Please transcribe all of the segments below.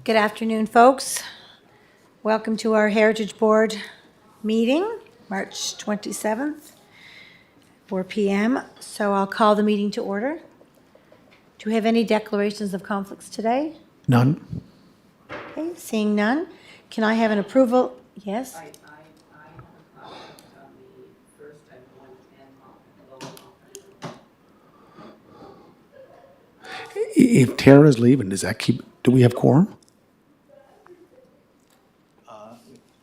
Good afternoon, folks. Welcome to our Heritage Board meeting, March 27th, 4 p.m. So I'll call the meeting to order. Do we have any declarations of conflicts today? None. Okay, seeing none. Can I have an approval? Yes? I have a conflict on the first and 110 lower If Tara's leaving, does that keep, do we have quorum?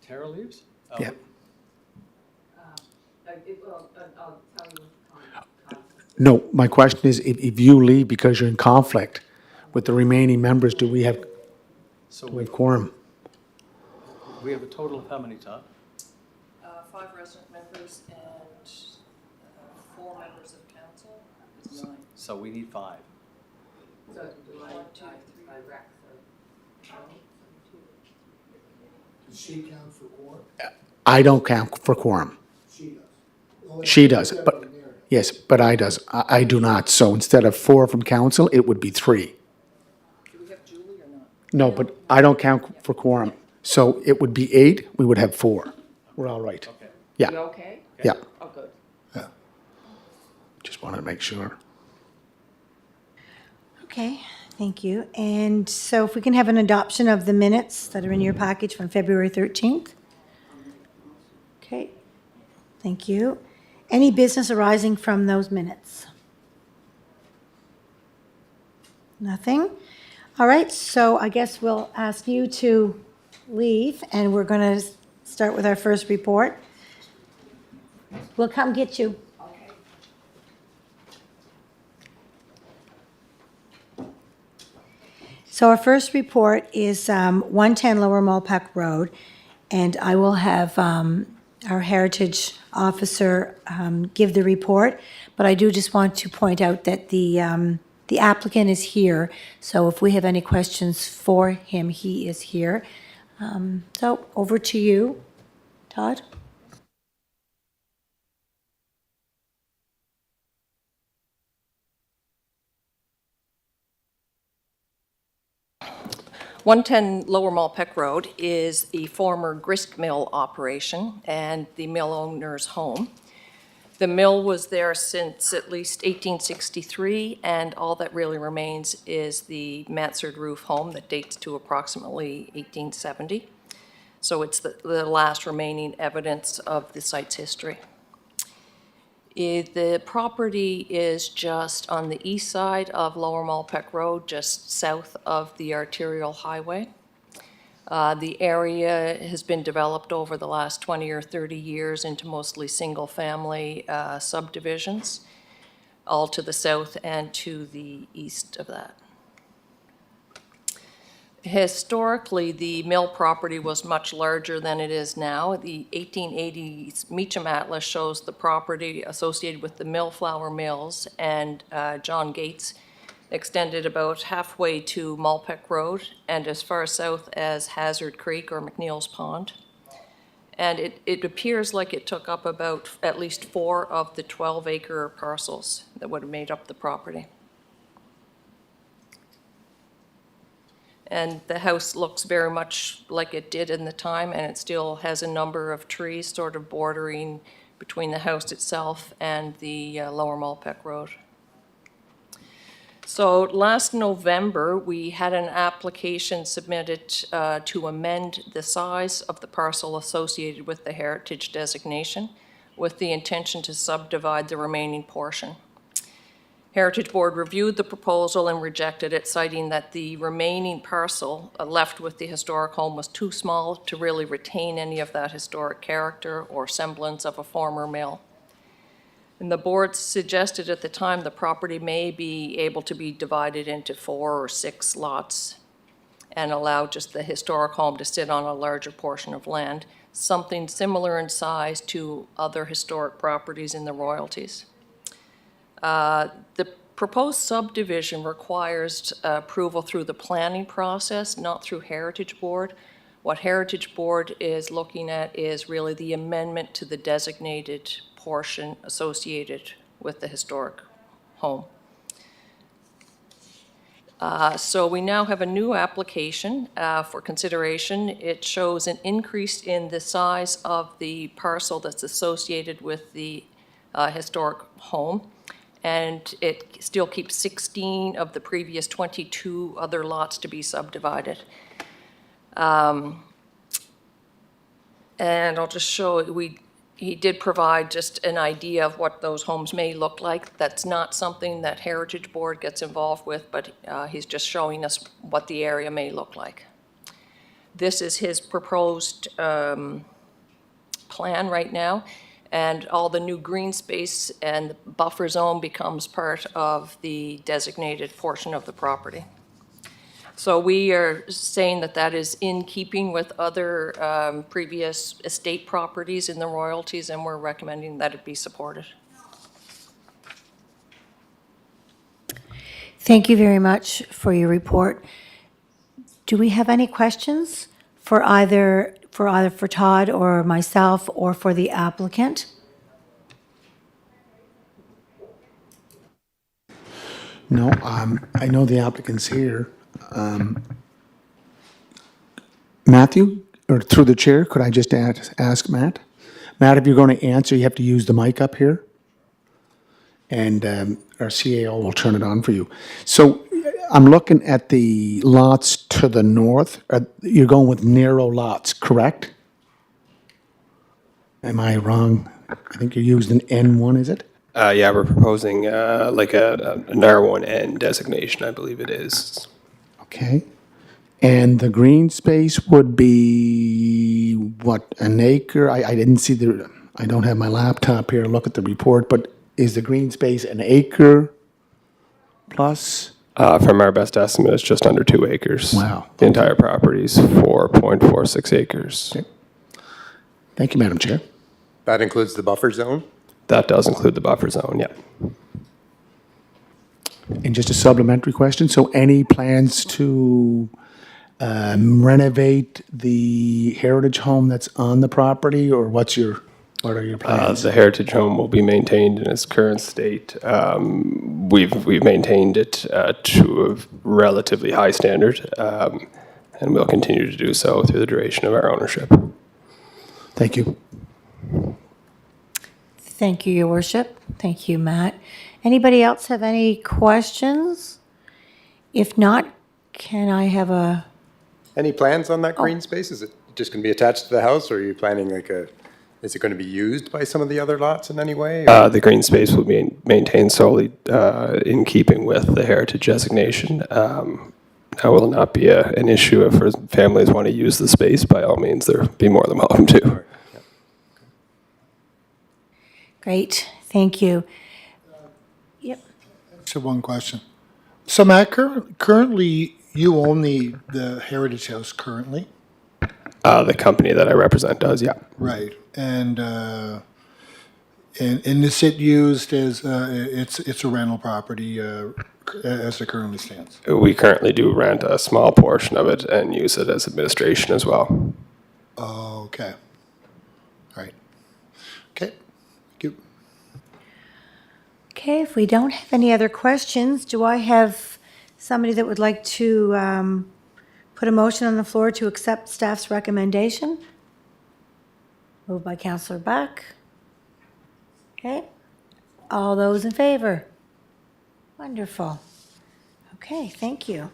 Tara leaves? Yeah. I'll tell you conflict. No, my question is, if you leave because you're in conflict with the remaining members, do we have So quorum? we have a total of how many, Todd? 5 resident members and 4 members of council is 9. So we need 5. So do I 1, 2, 3. rec for? Does she count for quorum? I don't count for quorum. She does. Only She does, except but, for the narrative. yes, but I do not. So instead of 4 from council, it would be 3. Do we have Julie or not? No, but I don't count for quorum. So it would be 8, we would have 4. We're all right. Okay. Yeah, You okay? yeah. Oh, good. Just wanted to make sure. Okay, thank you. And so if we can have an adoption of the minutes that are in your package from February 13th? Okay, thank you. Any business arising from those minutes? Nothing? All right, so I guess we'll ask you to leave, and we're going to start with our first report. We'll come get you. So our first report is 110 Lower Malpac Road, and I will have our Heritage Officer give the report, but I do just want to point out that the applicant is here, so if we have any questions for him, he is here. So over to you, Todd. One 110 Lower Malpeck Road is the former grist mill operation and the mill owner's home. The mill was there since at least 1863, and all that really remains is the mansard roof home that dates to approximately 1870. So it's the last remaining evidence of the site's history. The property is just on the east side of Lower Malpeck Road, just south of the arterial highway. The area has been developed over the last 20 or 30 years into mostly single-family subdivisions, all to the south and to the east of that. Historically, the mill property was much larger than it is now. The 1880s Meacham Atlas shows the property associated with the mill flour mills, and John Gates extended about halfway to Malpeck Road and as far south as Hazard Creek or McNeil's Pond. And it appears like it took up about at least 4 of the 12-acre parcels that would have made up the property. And the house looks very much like it did in the time, and it still has a number of trees sort of bordering between the house itself and the Lower Malpeck Road. So last November, we had an application submitted to amend the size of the parcel associated with the heritage designation with the intention to subdivide the remaining portion. Heritage Board reviewed the proposal and rejected it, citing that the remaining parcel left with the historic home was too small to really retain any of that historic character or semblance of a former mill. And the board suggested at the time the property may be able to be divided into 4 or 6 lots and allow just the historic home to sit on a larger portion of land, something similar in size to other historic properties in the royalties. The proposed subdivision requires approval through the planning process, not through Heritage Board. What Heritage Board is looking at is really the amendment to the designated portion associated with the historic home. So we now have a new application for consideration. It shows an increase in the size of the parcel that's associated with the historic home, and it still keeps 16 of the previous 22 other lots to be subdivided. And I'll just show, he did provide just an idea of what those homes may look like. That's not something that Heritage Board gets involved with, but he's just showing us what the area may look like. This is his proposed plan right now, and all the new green space and the buffer zone becomes part of the designated portion of the property. So we are saying that that is in keeping with other previous estate properties in the royalties, and we're recommending that it be supported. Thank you very much for your report. Do we have any questions for either for Todd or myself or for the applicant? No, I know the applicant's here. Matthew, or through the chair, could I just ask Matt? Matt, if you're going to answer, you have to use the mic up here. And our CAO will turn it on for you. So I'm looking at the lots to the north. You're going with narrow lots, correct? Am I wrong? I think you're using N1, is it? Yeah, we're proposing like a narrow one N designation, I believe it is. Okay. And the green space would be, what, an acre? I didn't see I don't have my laptop here to look at the report, but is the green space an acre plus? From our best estimate, it's just under 2 acres. Wow. The entire property is 4.46 acres. Okay. Thank you, Madam Chair. That includes the buffer zone? That does include the buffer zone, yeah. And just a supplementary question, so any plans to renovate the heritage home that's on the property, or what are your plans? The heritage home will be maintained in its current state. We've maintained it to a relatively high standard, and we'll continue to do so through the duration of our ownership. Thank you. Thank you, Your Worship. Thank you, Matt. Anybody else have any questions? If not, can I have a, Any plans on that green space? Is it just going to be attached to the house, or are you planning is it going to be used by some of the other lots in any way? The green space will be maintained solely in keeping with the heritage designation. That will not be an issue if families want to use the space. By all means, they'll be more than welcome to. great, thank you. Yep. So one question. So Matt, currently you own the Heritage House currently? The company that I represent does, yeah. Right. And is it used as, it's a rental property as it currently stands? We currently do rent a small portion of it and use it as administration as well. Oh, okay. All right. Okay. Thank you. Okay, if we don't have any other questions, do I have somebody that would like to put a motion on the floor to accept staff's recommendation? Moved by Councillor Buck. Okay, all those in favor? Wonderful. Okay, thank you.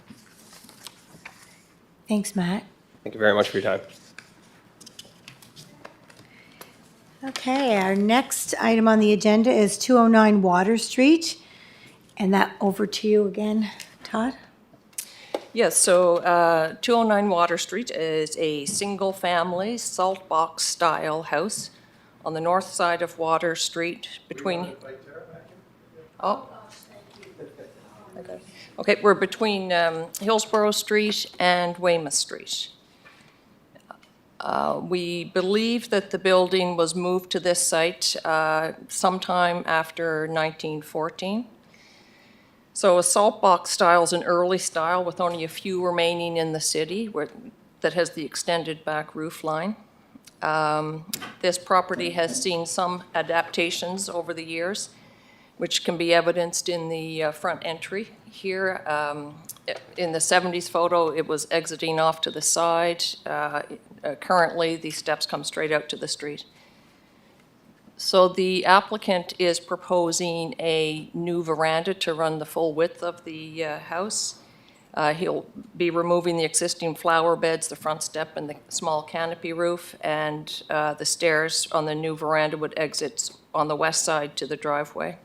Thanks, Matt. Thank you very much for your time. Okay, our next item on the agenda is 209 Water Street. And that over to you again, Todd? Yes, so 209 Water Street is a single-family salt box style house on the north side of Water Street between. Oh. Okay, we're between Hillsborough Street and Weymouth Street. We believe that the building was moved to this site sometime after 1914. So a salt box style is an early style with only a few remaining in the city that has the extended back roof line. This property has seen some adaptations over the years, which can be evidenced in the front entry here. In the 70s photo, it was exiting off to the side. Currently, the steps come straight out to the street. So the applicant is proposing a new veranda to run the full width of the house. He'll be removing the existing flower beds, the front step, and the small canopy roof, and the stairs on the new veranda would exit on the west side to the driveway.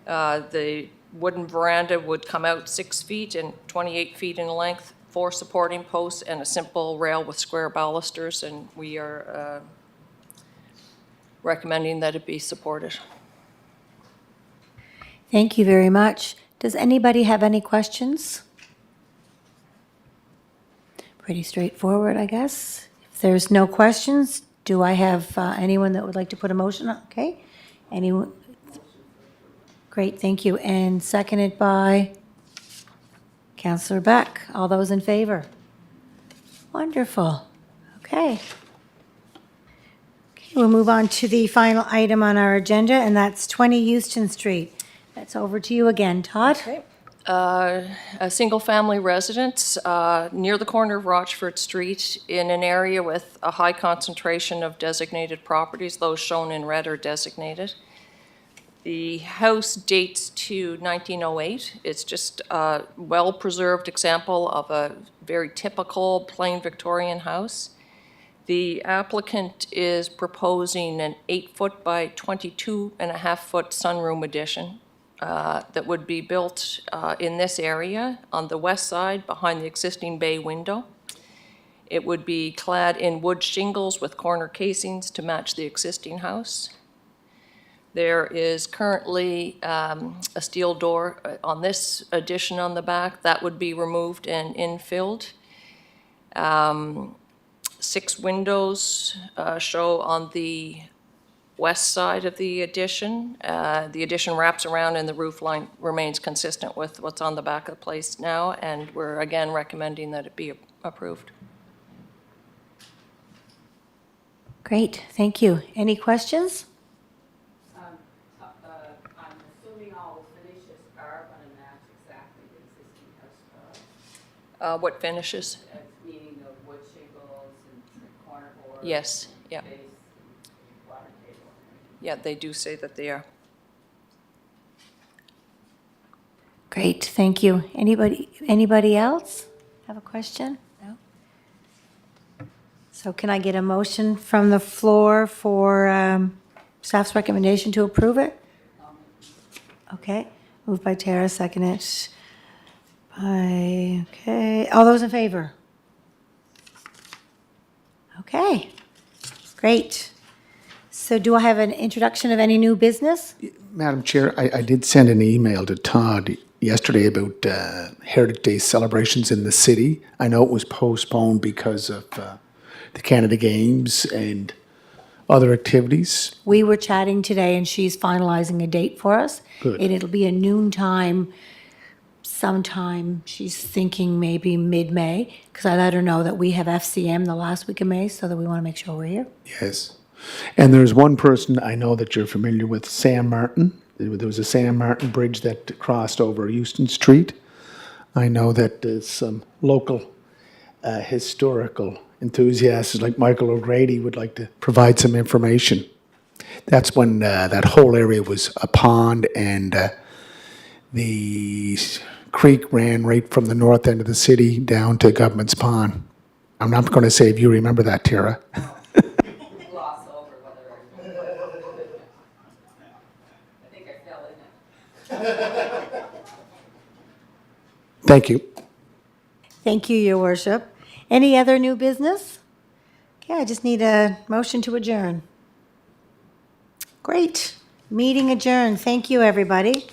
The wooden veranda would come out 6 feet and 28 feet in length, 4 supporting posts, and a simple rail with square balusters, and we are recommending that it be supported. Thank you very much. Does anybody have any questions? Pretty straightforward, I guess. If there's no questions, do I have anyone that would like to put a motion on? Okay. Anyone? Great, thank you. And seconded by Councillor Beck. All those in favor? Wonderful. Okay. Okay, we'll move on to the final item on our agenda, and that's 20 Euston Street. That's over to you again, Todd. Okay. A single-family residence near the corner of Rochford Street in an area with a high concentration of designated properties. Those shown in red are designated. The house dates to 1908. It's just a well-preserved example of a very typical plain Victorian house. The applicant is proposing an 8-foot by 22.5-foot sunroom addition that would be built in this area on the west side behind the existing bay window. It would be clad in wood shingles with corner casings to match the existing house. There is currently a steel door on this addition on the back. That would be removed and infilled. 6 windows show on the west side of the addition. The addition wraps around and the roof line remains consistent with what's on the back of the place now, and we're again recommending that it be approved. Great, thank you. Any questions? I'm assuming all the finishes are gonna match exactly the existing house, What finishes? meaning the wood shingles and the corner board. Yes, yeah. Base, and water table. Yeah, they do say that they are. Great, thank you. Anybody else have a question? No? So can I get a motion from the floor for staff's recommendation to approve it? Okay, moved by Tara, seconded by, okay, all those in favor? Okay, great. So do I have an introduction of any new business? Madam Chair, I did send an email to Todd yesterday about Heritage Day celebrations in the city. I know it was postponed because of the Canada Games and other activities. We were chatting today, and she's finalizing a date for us. Good. And it'll be a noon time sometime. She's thinking maybe mid-May, because I let her know that we have FCM the last week of May, so that we want to make sure we're here. Yes. And there's one person I know that you're familiar with, Sam Martin. There was a Sam Martin bridge that crossed over Euston Street. I know that there's some local historical enthusiasts like Michael O'Grady would like to provide some information. That's when that whole area was a pond, and the creek ran right from the north end of the city down to Government's Pond. I'm not going to say if you remember that, Tara. Gloss over whether I think I fell in it. Thank you. Thank you, Your Worship. Any other new business? Okay, I just need a motion to adjourn. Great. Meeting adjourned. Thank you, everybody.